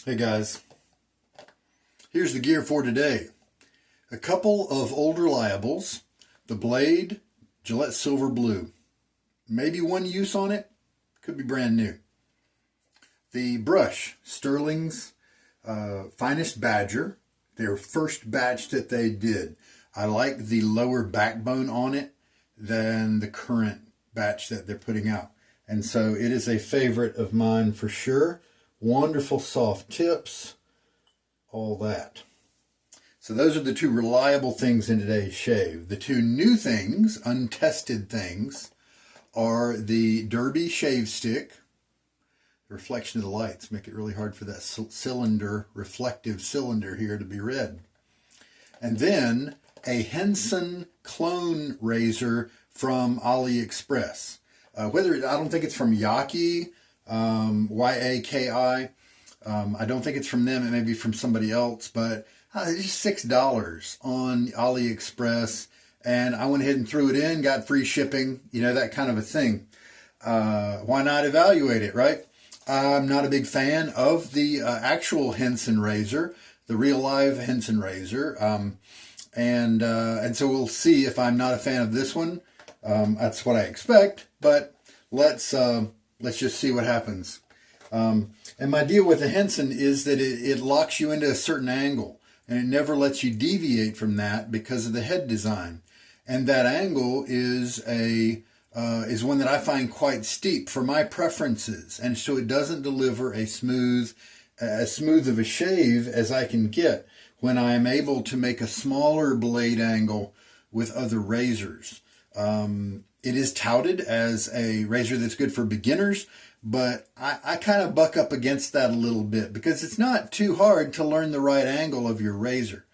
Hey guys, here's the gear for today. A couple of old reliables, the blade, Gillette Silver Blue. Maybe one use on it, could be brand new. The brush, Stirling's Finest Badger, their first batch that they did. I like the lower backbone on it than the current batch that they're putting out. And so it is a favorite of mine for sure. Wonderful soft tips, all that. So those are the two reliable things in today's shave. The two new things, untested things, are the Derby shave stick. The reflection of the lights make it really hard for that cylinder, reflective cylinder here to be read. And then a Henson clone razor from AliExpress. I don't think it's from Yaki, Y-A-K-I. I don't think it's from them. It may be from somebody else, but it's just $6 on AliExpress. And I went ahead and threw it in, got free shipping, that kind of a thing. Why not evaluate it, right? I'm not a big fan of the actual Henson razor, the real live Henson razor. And so we'll see if I'm not a fan of this one. That's what I expect, but let's just see what happens. And my deal with the Henson is that it locks you into a certain angle, and it never lets you deviate from that because of the head design. And that angle is one that I find quite steep for my preferences, and so it doesn't deliver as smooth of a shave as I can get when I am able to make a smaller blade angle with other razors. It is touted as a razor that's good for beginners, but I kind of buck up against that a little bit because it's not too hard to learn the right angle of your razor.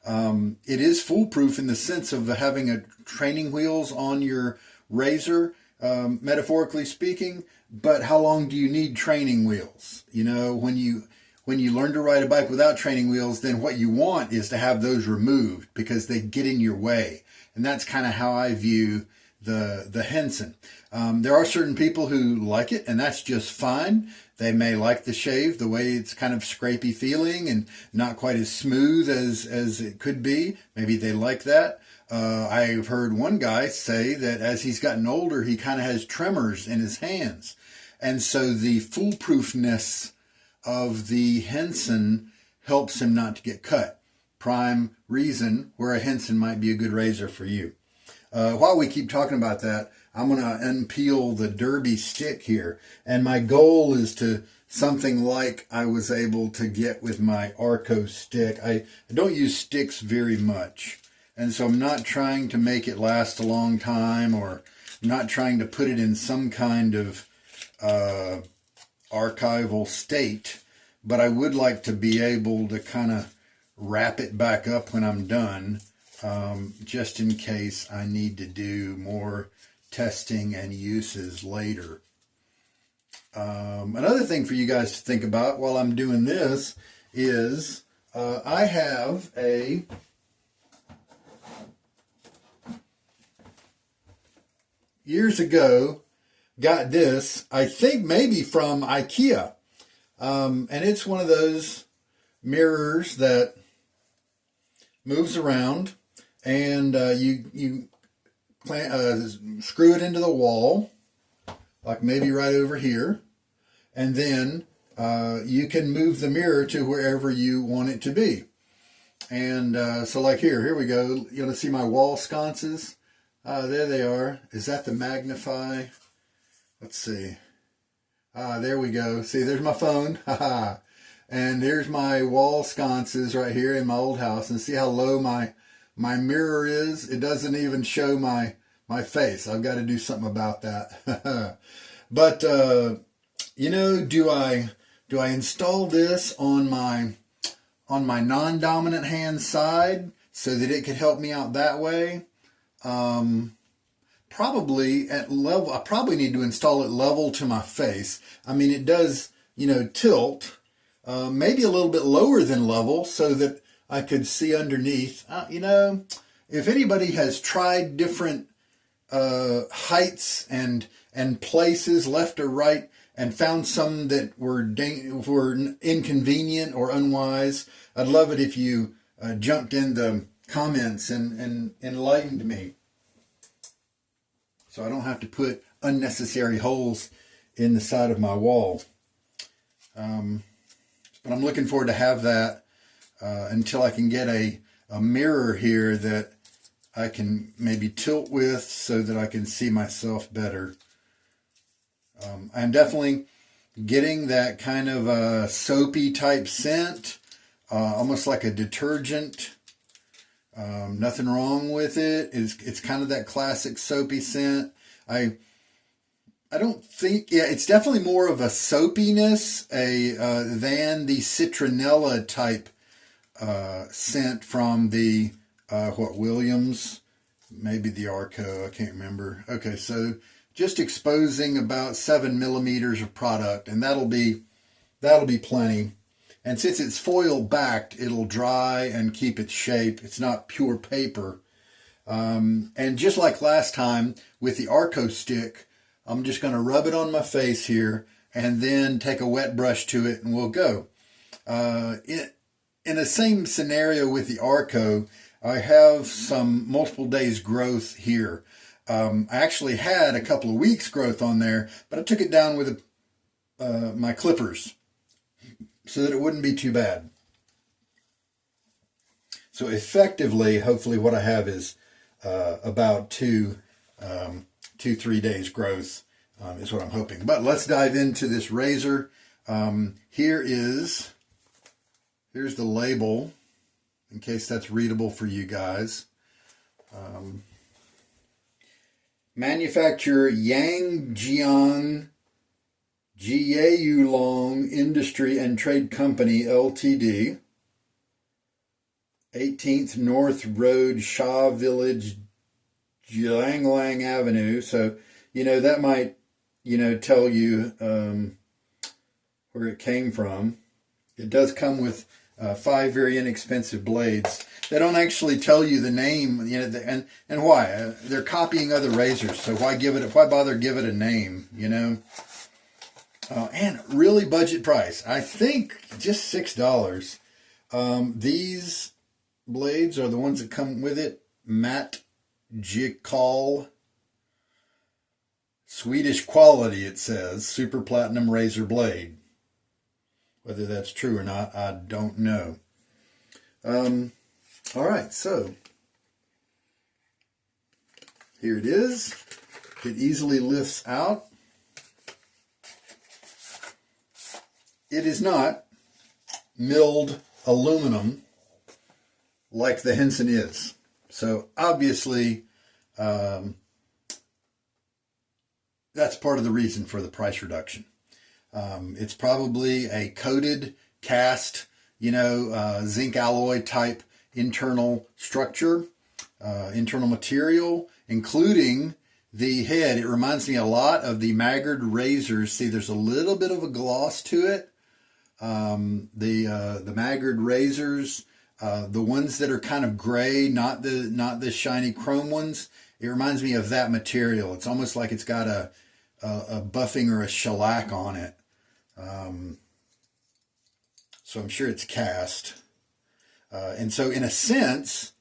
It is foolproof in the sense of having training wheels on your razor, metaphorically speaking, but how long do you need training wheels? When you learn to ride a bike without training wheels, then what you want is to have those removed because they get in your way. And that's kind of how I view the Henson. There are certain people who like it, and that's just fine. They may like the shave, the way it's kind of scrapey feeling and not quite as smooth as it could be. Maybe they like that. I've heard one guy say that as he's gotten older, he kind of has tremors in his hands. And so the foolproofness of the Henson helps him not to get cut. Prime reason where a Henson might be a good razor for you. While we keep talking about that, I'm going to unpeel the Derby stick here. And my goal is to something like I was able to get with my Arco stick. I don't use sticks very much. And so I'm not trying to make it last a long time, or I'm not trying to put it in some kind of archival state. But I would like to be able to kind of wrap it back up when I'm done. Just in case I need to do more testing and uses later. Another thing for you guys to think about while I'm doing this is I have years ago got this, I think maybe from IKEA. And it's one of those mirrors that moves around, and you screw it into the wall, like maybe right over here, and then you can move the mirror to wherever you want it to be. And so like here we go. You want to see my wall sconces? There they are. Is that the magnify? Let's see. There we go. See, there's my phone. And there's my wall sconces right here in my old house. And see how low my mirror is? It doesn't even show my face. I've got to do something about that. But, do I install this on my non-dominant hand side so that it could help me out that way? Probably at level. I probably need to install it level to my face. I mean, it does, tilt, maybe a little bit lower than level so that I could see underneath. If anybody has tried different heights and places left or right and found some that were inconvenient or unwise, I'd love it if you jumped in the comments and enlightened me, so I don't have to put unnecessary holes in the side of my wall. But I'm looking forward to have that until I can get a mirror here that I can maybe tilt with so that I can see myself better. I'm definitely getting that kind of a soapy type scent, almost like a detergent. Nothing wrong with it. It's kind of that classic soapy scent. I don't think, yeah, it's definitely more of a soapiness than the citronella type scent from the Williams, maybe the Arco, I can't remember. Okay, so just exposing about 7 millimeters of product, and that'll be plenty. And since it's foil backed, it'll dry and keep its shape. It's not pure paper. And just like last time with the Arco stick, I'm just going to rub it on my face here and then take a wet brush to it and we'll go. In the same scenario with the Arco, I have some multiple days growth here. I actually had a couple of weeks growth on there, but I took it down with my clippers so that it wouldn't be too bad. So effectively, hopefully what I have is about 2-3 days growth is what I'm hoping. But let's dive into this razor. Here's the label, in case that's readable for you guys. Manufacturer Yangjiang Jiaolong Industry and Trade Company Ltd. 18th North Road, Shaw Village, Jianglang Avenue. So, that might, tell you where it came from. It does come with 5 very inexpensive blades. They don't actually tell you the name, and why? They're copying other razors, so why bother give it a name, and really budget price. I think just $6. These blades are the ones that come with it. Magical Swedish quality, it says. Super platinum razor blade. Whether that's true or not, I don't know. All right, so here it is. It easily lifts out. It is not milled aluminum like the Henson is. So obviously, that's part of the reason for the price reduction. It's probably a coated cast, zinc alloy type internal structure, internal material, including the head. It reminds me a lot of the Maggard razors. See, there's a little bit of a gloss to it. The Maggard razors, the ones that are kind of gray, not the shiny chrome ones. It reminds me of that material. It's almost like it's got a buffing or a shellac on it. So I'm sure it's cast. And so in a sense,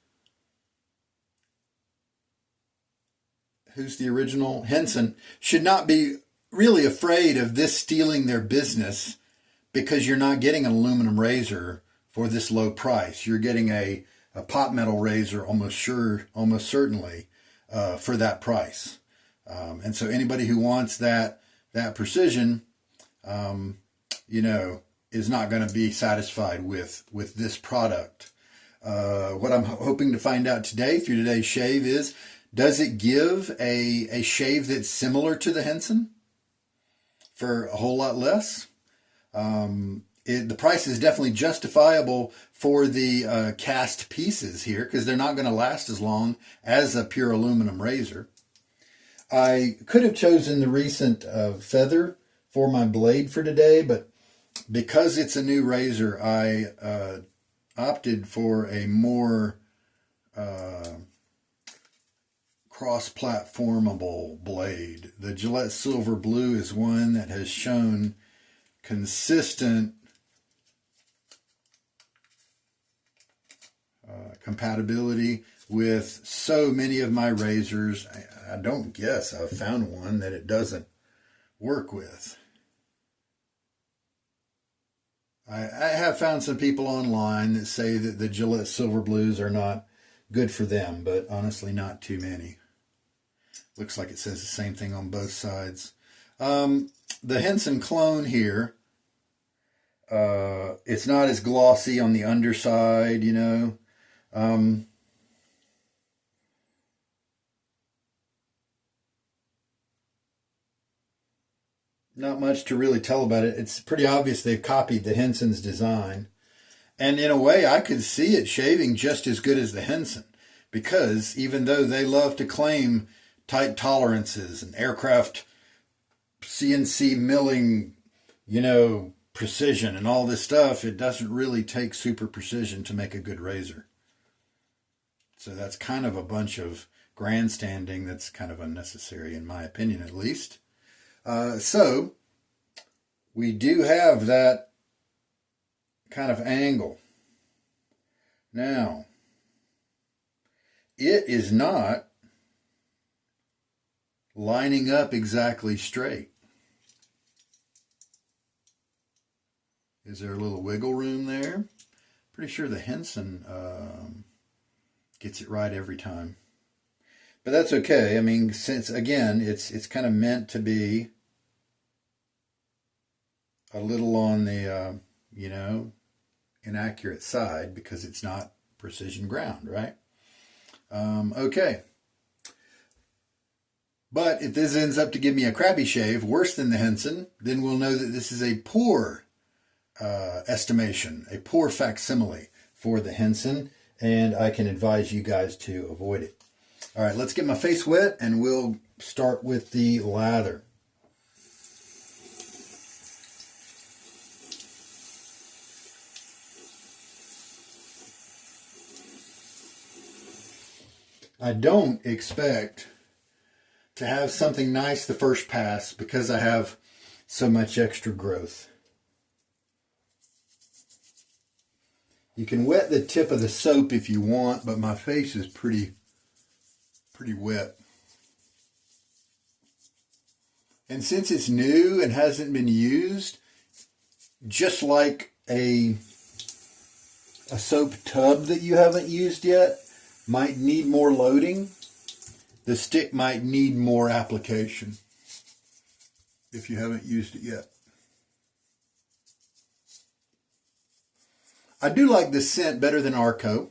who's the original? Henson should not be really afraid of this stealing their business, because you're not getting an aluminum razor for this low price. You're getting a pot metal razor almost certainly for that price. And so anybody who wants that precision, is not going to be satisfied with this product. What I'm hoping to find out today through today's shave is, does it give a shave that's similar to the Henson for a whole lot less? The price is definitely justifiable for the cast pieces here, because they're not going to last as long as a pure aluminum razor. I could have chosen the recent feather for my blade for today, but because it's a new razor, I cross-platformable blade. The Gillette Silver Blue is one that has shown consistent compatibility with so many of my razors. I don't guess I've found one that it doesn't work with. I have found some people online that say that the Gillette Silver Blues are not good for them, but honestly not too many. Looks like it says the same thing on both sides. The Henson clone here, it's not as glossy on the underside, you know. Not much to really tell about it. It's pretty obvious they've copied the Henson's design. And in a way, I could see it shaving just as good as the Henson. Because even though they love to claim tight tolerances and aircraft CNC milling, you know, precision and all this stuff, it doesn't really take super precision to make a good razor. So that's kind of a bunch of grandstanding that's kind of unnecessary, in my opinion, at least. So we do have that kind of angle. Now, it is not lining up exactly straight. Is there a little wiggle room there? Pretty sure the Henson gets it right every time. But that's okay. I mean, since, again, it's kind of meant to be a little on the, you know, inaccurate side because it's not precision ground, right? Okay. But if this ends up to give me a crappy shave, worse than the Henson, then we'll know that this is a poor estimation, a poor facsimile for the Henson, and I can advise you guys to avoid it. All right, let's get my face wet, and we'll start with the lather. I don't expect to have something nice the first pass because I have so much extra growth. You can wet the tip of the soap if you want, but my face is pretty wet. And since it's new and hasn't been used, just like a soap tub that you haven't used yet might need more loading, the stick might need more application if you haven't used it yet. I do like this scent better than Arco.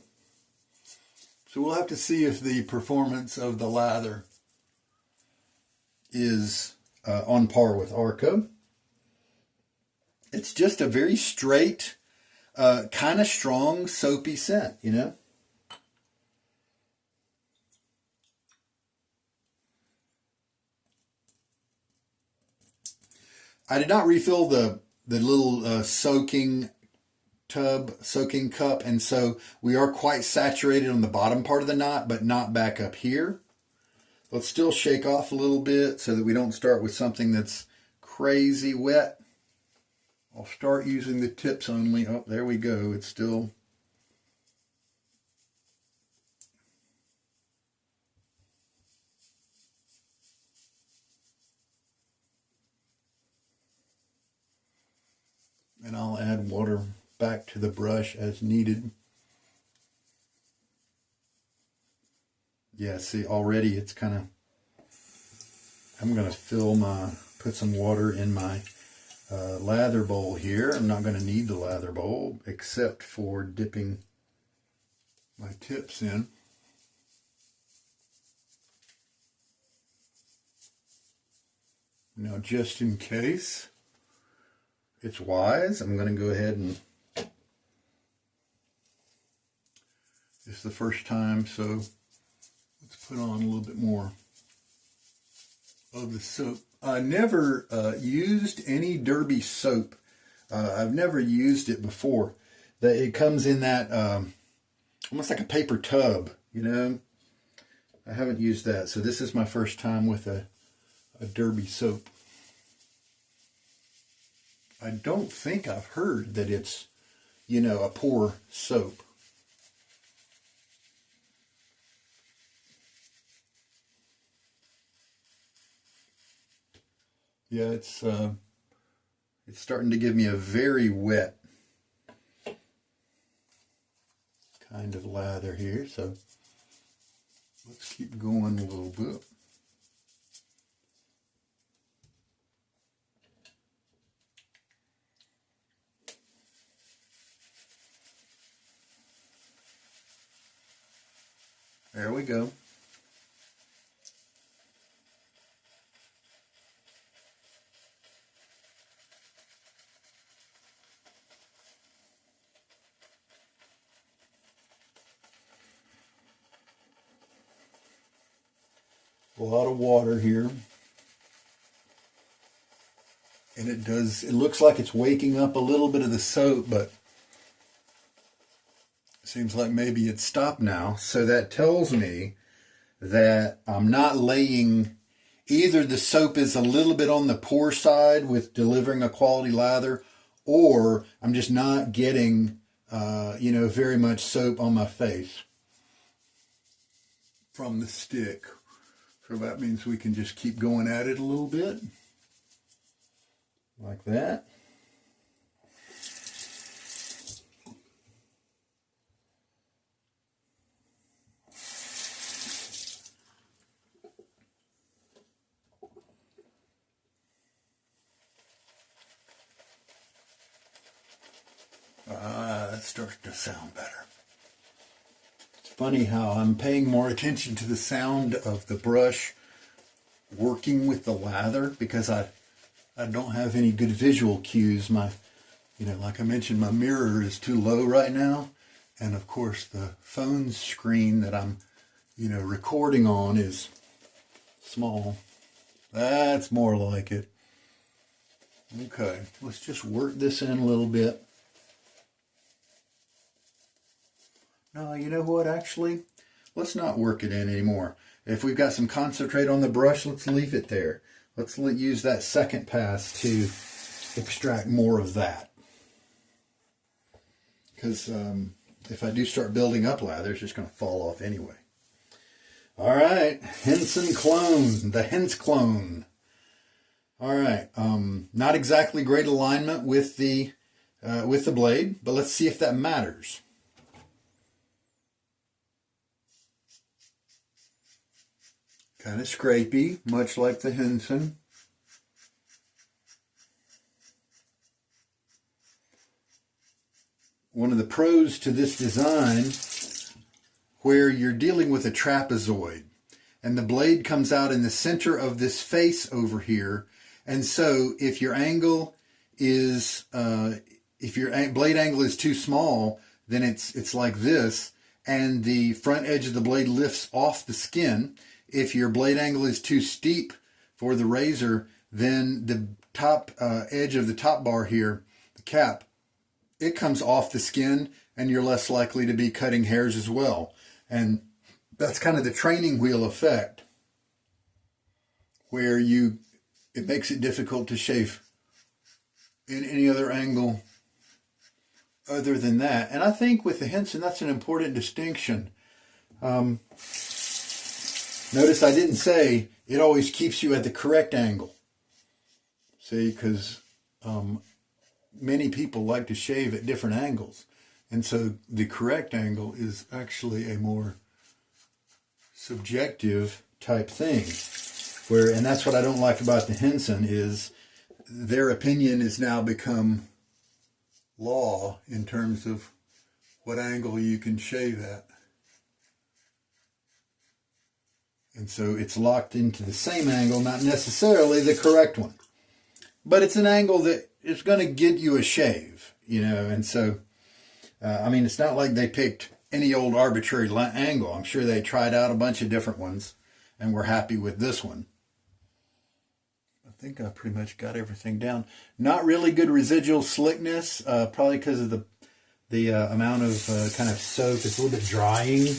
So we'll have to see if the performance of the lather is on par with Arco. It's just a very straight, kind of strong, soapy scent, you know? I did not refill the little soaking cup, and so we are quite saturated on the bottom part of the knot, but not back up here. Let's still shake off a little bit so that we don't start with something that's crazy wet. I'll start using the tips only. Oh, there we go. It's still... And I'll add water back to the brush as needed. Yeah, see, already it's kind of... I'm going to put some water in my lather bowl here. I'm not going to need the lather bowl except for dipping my tips in. Now, just in case it's wise, I'm going to go ahead and... It's the first time, so let's put on a little bit more of the soap. I never used any Derby soap. I've never used it before. It comes in that almost like a paper tub, you know. I haven't used that, so this is my first time with a Derby soap. I don't think I've heard that it's, you know, a poor soap. Yeah, it's starting to give me a very wet kind of lather here, so let's keep going a little bit. There we go. A lot of water here. And it looks like it's waking up a little bit of the soap, but it seems like maybe it's stopped now. So that tells me that I'm not laying, either the soap is a little bit on the poor side with delivering a quality lather, or I'm just not getting, you know, very much soap on my face from the stick. So that means we can just keep going at it a little bit, like that. That starts to sound better. It's funny how I'm paying more attention to the sound of the brush working with the lather, because I don't have any good visual cues. My, you know, like I mentioned, my mirror is too low right now, and of course the phone screen that I'm, you know, recording on is small. That's more like it. Okay, let's just work this in a little bit. No, you know what, actually, let's not work it in anymore. If we've got some concentrate on the brush, let's leave it there. Let's use that second pass to extract more of that. Because if I do start building up lather, it's just going to fall off anyway. All right, Henson clone, the Hens clone. All right, not exactly great alignment with the blade, but let's see if that matters. Kind of scrapey, much like the Henson. One of the pros to this design, where you're dealing with a trapezoid, and the blade comes out in the center of this face over here, and so if your angle is, if your blade angle is too small, then it's like this, and the front edge of the blade lifts off the skin. If your blade angle is too steep for the razor, then the top edge of the top bar here, the cap, it comes off the skin, and you're less likely to be cutting hairs as well. And that's kind of the training wheel effect, where it makes it difficult to shave in any other angle other than that. And I think with the Henson, that's an important distinction. Notice I didn't say it always keeps you at the correct angle. See, because many people like to shave at different angles. And so the correct angle is actually a more subjective type thing. And that's what I don't like about the Henson, is their opinion has now become law in terms of what angle you can shave at. And so it's locked into the same angle, not necessarily the correct one. But it's an angle that is going to get you a shave, you know. And so, I mean, it's not like they picked any old arbitrary angle. I'm sure they tried out a bunch of different ones and were happy with this one. I think I pretty much got everything down. Not really good residual slickness, probably because of the amount of kind of soap. It's a little bit drying.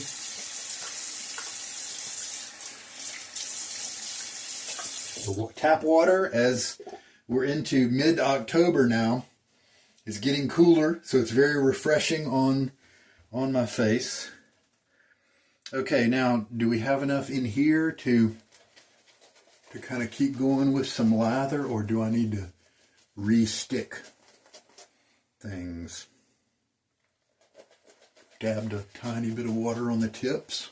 The tap water, as we're into mid-October now, is getting cooler, so it's very refreshing on my face. Okay, now, do we have enough in here to kind of keep going with some lather, or do I need to re-stick things? Dabbed a tiny bit of water on the tips.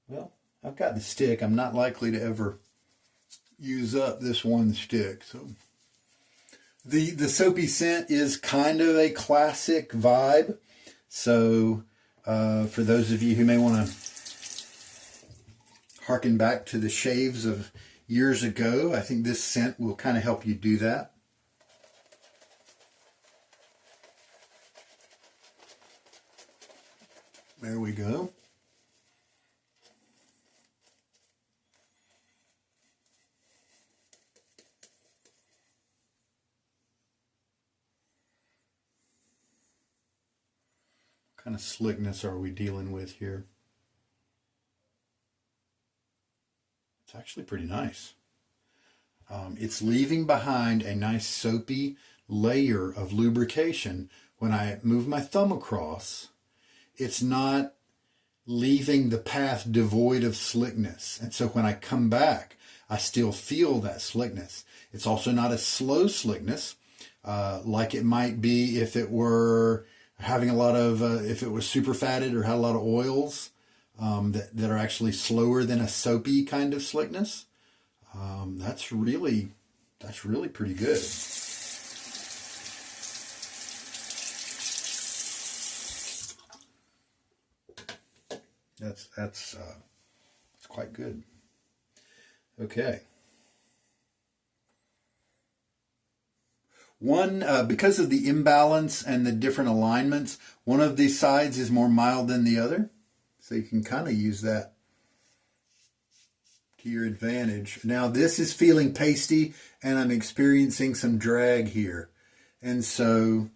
Well, I've got the stick. I'm not likely to ever use up this one stick. So the soapy scent is kind of a classic vibe. So for those of you who may want to harken back to the shaves of years ago, I think this scent will kind of help you do that. There we go. What kind of slickness are we dealing with here? It's actually pretty nice. It's leaving behind a nice soapy layer of lubrication. When I move my thumb across, it's not leaving the path devoid of slickness. And so when I come back, I still feel that slickness. It's also not a slow slickness, like it might be if it were having a lot of, if it was super fatted or had a lot of oils that are actually slower than a soapy kind of slickness. That's really pretty good. That's quite good. Okay. One, because of the imbalance and the different alignments, one of these sides is more mild than the other. So you can kind of use that to your advantage. Now this is feeling pasty and I'm experiencing some drag here. And so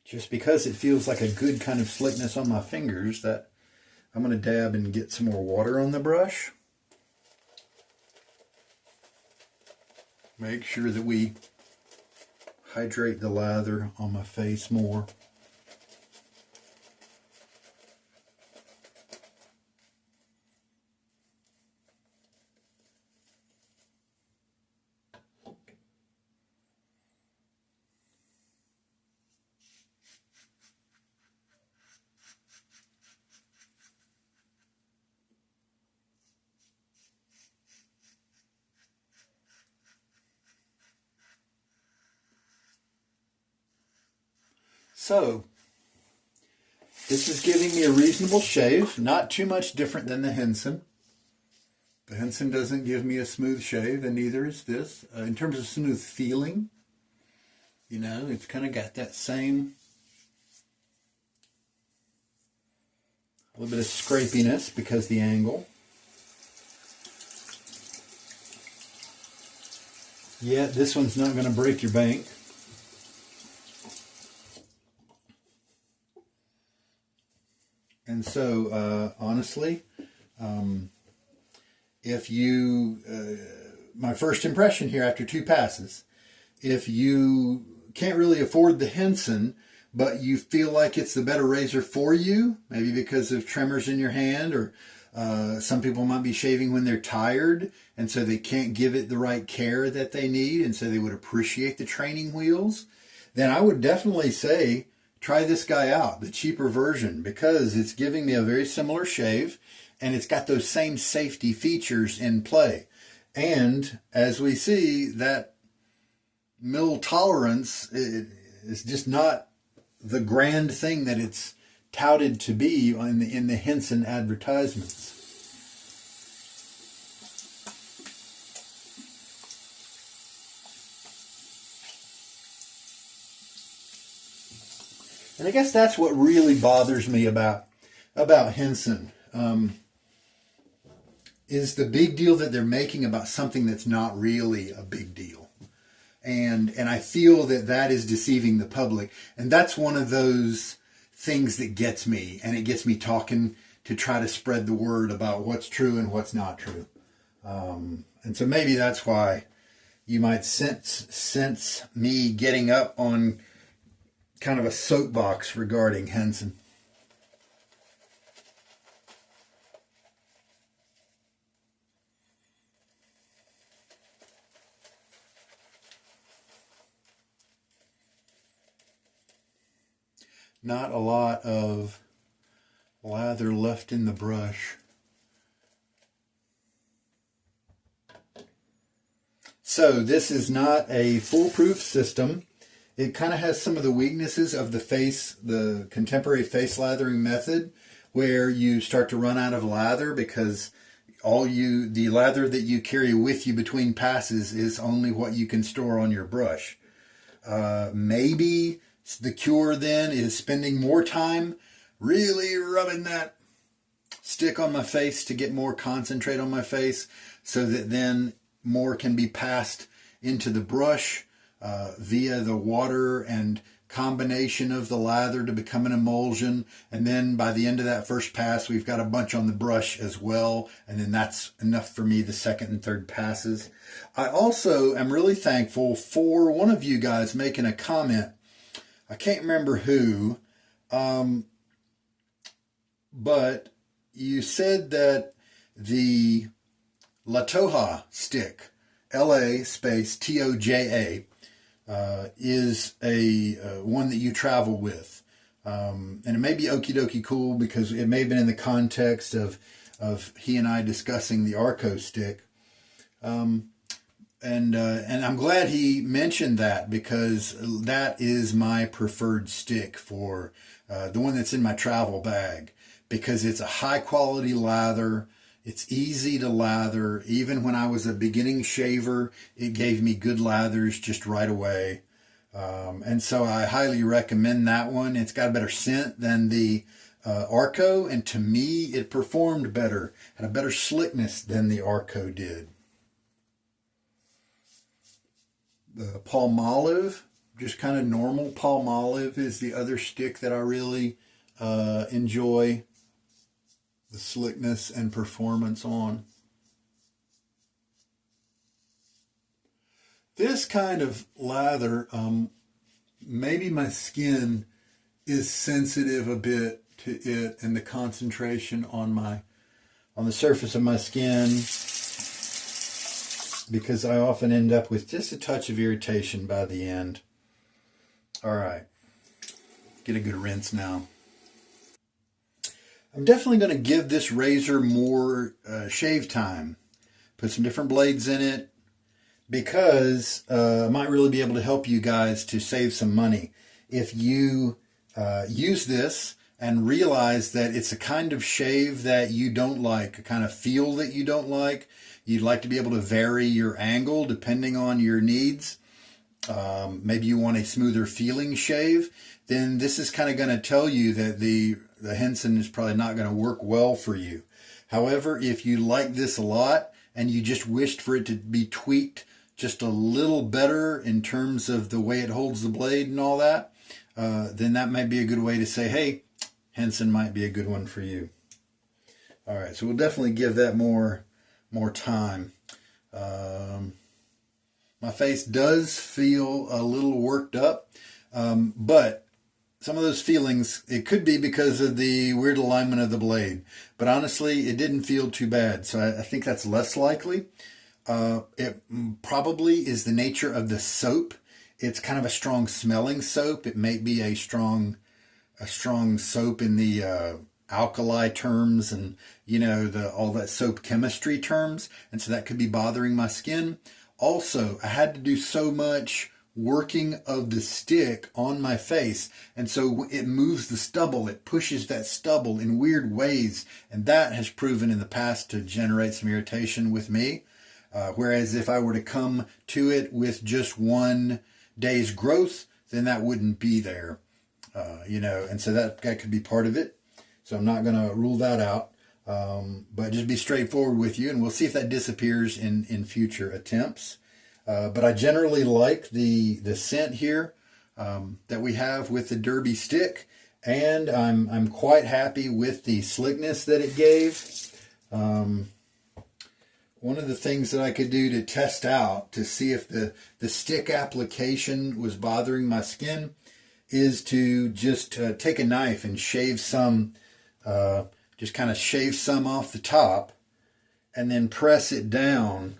just because it feels like a good kind of slickness on my fingers, that I'm going to dab and get some more water on the brush. Make sure that we hydrate the lather on my face more. So, this is giving me a reasonable shave, not too much different than the Henson. The Henson doesn't give me a smooth shave, and neither is this. In terms of smooth feeling, you know, it's kind of got that same, a little bit of scrapiness because the angle. Yet this one's not going to break your bank. And so, honestly, if you, my first impression here after 2 passes, if you can't really afford the Henson, but you feel like it's the better razor for you, maybe because of tremors in your hand, or some people might be shaving when they're tired, and so they can't give it the right care that they need, and so they would appreciate the training wheels, then I would definitely say, try this guy out, the cheaper version, because it's giving me a very similar shave and it's got those same safety features in play. And as we see, that mill tolerance is just not the grand thing that it's touted to be in the Henson advertisements. And I guess that's what really bothers me about Henson, is the big deal that they're making about something that's not really a big deal. And I feel that is deceiving the public. And that's one of those things that gets me, and it gets me talking to try to spread the word about what's true and what's not true. And so maybe that's why you might sense me getting up on kind of a soapbox regarding Henson. Not a lot of lather left in the brush. So this is not a foolproof system. It kind of has some of the weaknesses of the contemporary face lathering method, where you start to run out of lather because the lather that you carry with you between passes is only what you can store on your brush. Maybe the cure then is spending more time really rubbing that stick on my face to get more concentrate on my face, so that then more can be passed into the brush via the water and combination of the lather to become an emulsion. And then by the end of that first pass, we've got a bunch on the brush as well. And then that's enough for me the second and third passes. I also am really thankful for one of you guys making a comment. I can't remember who, but you said that the La Toja stick, LA space TOJA, is a one that you travel with. And it may be okie dokie cool because it may have been in the context of he and I discussing the Arco stick. And I'm glad he mentioned that, because that is my preferred stick for the one that's in my travel bag, because it's a high quality lather. It's easy to lather. Even when I was a beginning shaver, it gave me good lathers just right away. And so I highly recommend that one. It's got a better scent than the Arco, and to me it performed better, had a better slickness than the Arco did. The Palmolive, just kind of normal Palmolive, is the other stick that I really enjoy the slickness and performance on. This kind of lather, maybe my skin is sensitive a bit to it and the concentration on the surface of my skin, because I often end up with just a touch of irritation by the end. All right, get a good rinse now. I'm definitely going to give this razor more shave time. Put some different blades in it, because I might really be able to help you guys to save some money. If you use this and realize that it's a kind of shave that you don't like, a kind of feel that you don't like, you'd like to be able to vary your angle depending on your needs. Maybe you want a smoother feeling shave, then this is kind of going to tell you that the Henson is probably not going to work well for you. However, if you like this a lot and you just wished for it to be tweaked just a little better in terms of the way it holds the blade and all that, then that might be a good way to say, hey, Henson might be a good one for you. All right, so we'll definitely give that more time. My face does feel a little worked up, but some of those feelings, it could be because of the weird alignment of the blade. But honestly, it didn't feel too bad, so I think that's less likely. It probably is the nature of the soap. It's kind of a strong smelling soap. It may be a strong soap in the alkali terms, and all that soap chemistry terms, and so that could be bothering my skin. Also, I had to do so much working of the stick on my face, and so it moves the stubble, it pushes that stubble in weird ways, and that has proven in the past to generate some irritation with me. Whereas if I were to come to it with just one day's growth, then that wouldn't be there, and so that could be part of it. So I'm not going to rule that out, but just be straightforward with you, and we'll see if that disappears in future attempts. But I generally like the scent here that we have with the Derby stick, and I'm quite happy with the slickness that it gave. One of the things that I could do to test out to see if the stick application was bothering my skin is to just take a knife and shave some, just kind of shave some off the top and then press it down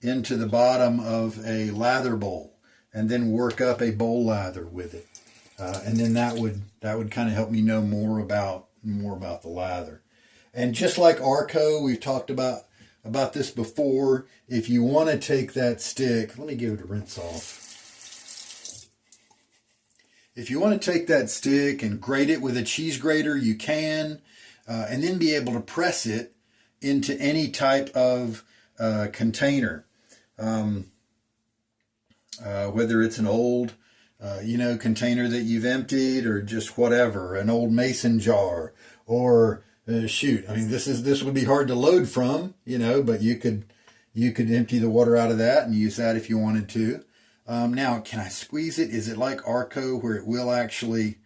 into the bottom of a lather bowl and then work up a bowl lather with it. And then that would kind of help me know more about the lather. And just like Arco, we've talked about this before. If you want to take that stick, let me give it a rinse off. If you want to take that stick and grate it with a cheese grater, you can, and then be able to press it into any type of container, whether it's an old container that you've emptied, or just whatever, an old mason jar, or shoot, I mean, this would be hard to load from, but you could empty the water out of that and use that if you wanted to. Now, can I squeeze it? Is it like Arco where it will actually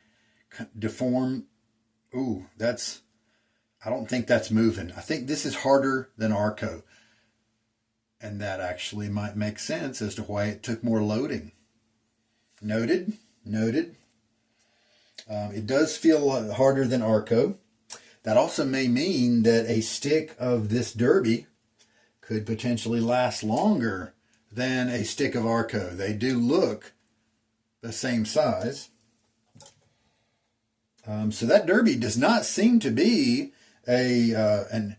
deform? Ooh, I don't think that's moving. I think this is harder than Arco. And that actually might make sense as to why it took more loading. Noted. It does feel harder than Arco. That also may mean that a stick of this Derby could potentially last longer than a stick of Arco. They do look the same size. So that Derby does not seem to be a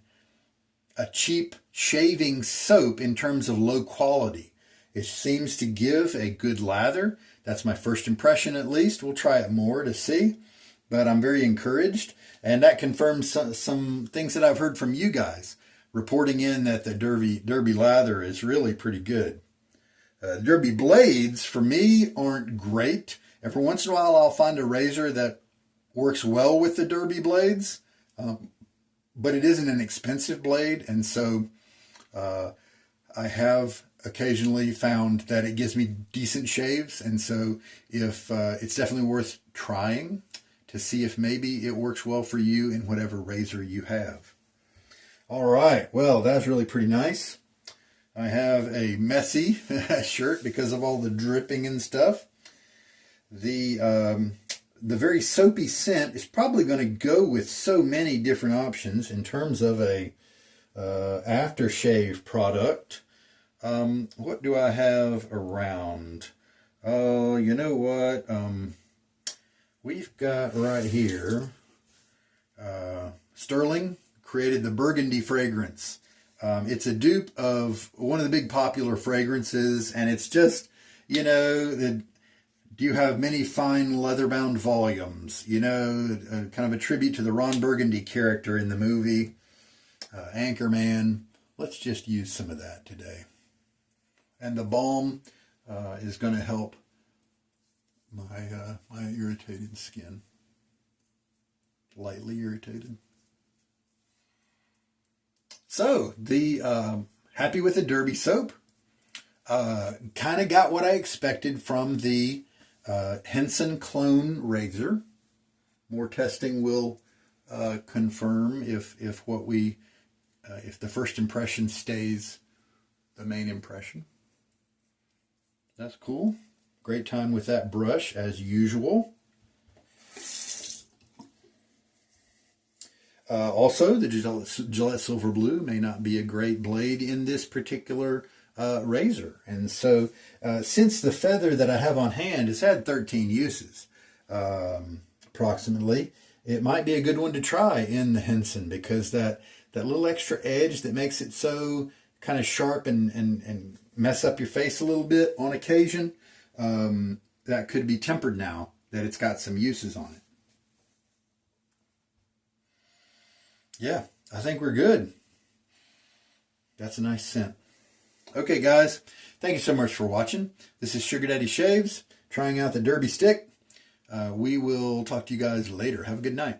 cheap shaving soap in terms of low quality. It seems to give a good lather. That's my first impression, at least. We'll try it more to see, but I'm very encouraged. And that confirms some things that I've heard from you guys, reporting in that the Derby lather is really pretty good. Derby blades, for me, aren't great. Every once in a while, I'll find a razor that works well with the Derby blades, but it isn't an expensive blade, and so I have occasionally found that it gives me decent shaves, and so if it's definitely worth trying to see if maybe it works well for you in whatever razor you have. All right, well, that's really pretty nice. I have a messy shirt because of all the dripping and stuff. The very soapy scent is probably going to go with so many different options in terms of a aftershave product. What do I have around? Oh, you know what? We've got right here, Stirling created the Burgundy fragrance. It's a dupe of one of the big popular fragrances, and it's just, do you have many fine leather-bound volumes? Kind of a tribute to the Ron Burgundy character in the movie, Anchorman. Let's just use some of that today. And the balm is going to help my irritated skin. Lightly irritated. So, happy with the Derby soap. Kind of got what I expected from the Henson clone razor. More testing will confirm if the first impression stays the main impression. That's cool. Great time with that brush as usual. Also, the Gillette Silver Blue may not be a great blade in this particular razor. And so, since the feather that I have on hand has had 13 uses, approximately, it might be a good one to try in the Henson, because that little extra edge that makes it so kind of sharp and mess up your face a little bit on occasion, that could be tempered now that it's got some uses on it. Yeah, I think we're good. That's a nice scent. Okay, guys, thank you so much for watching. This is Sugar Daddy Shaves, trying out the Derby stick. We will talk to you guys later. Have a good night.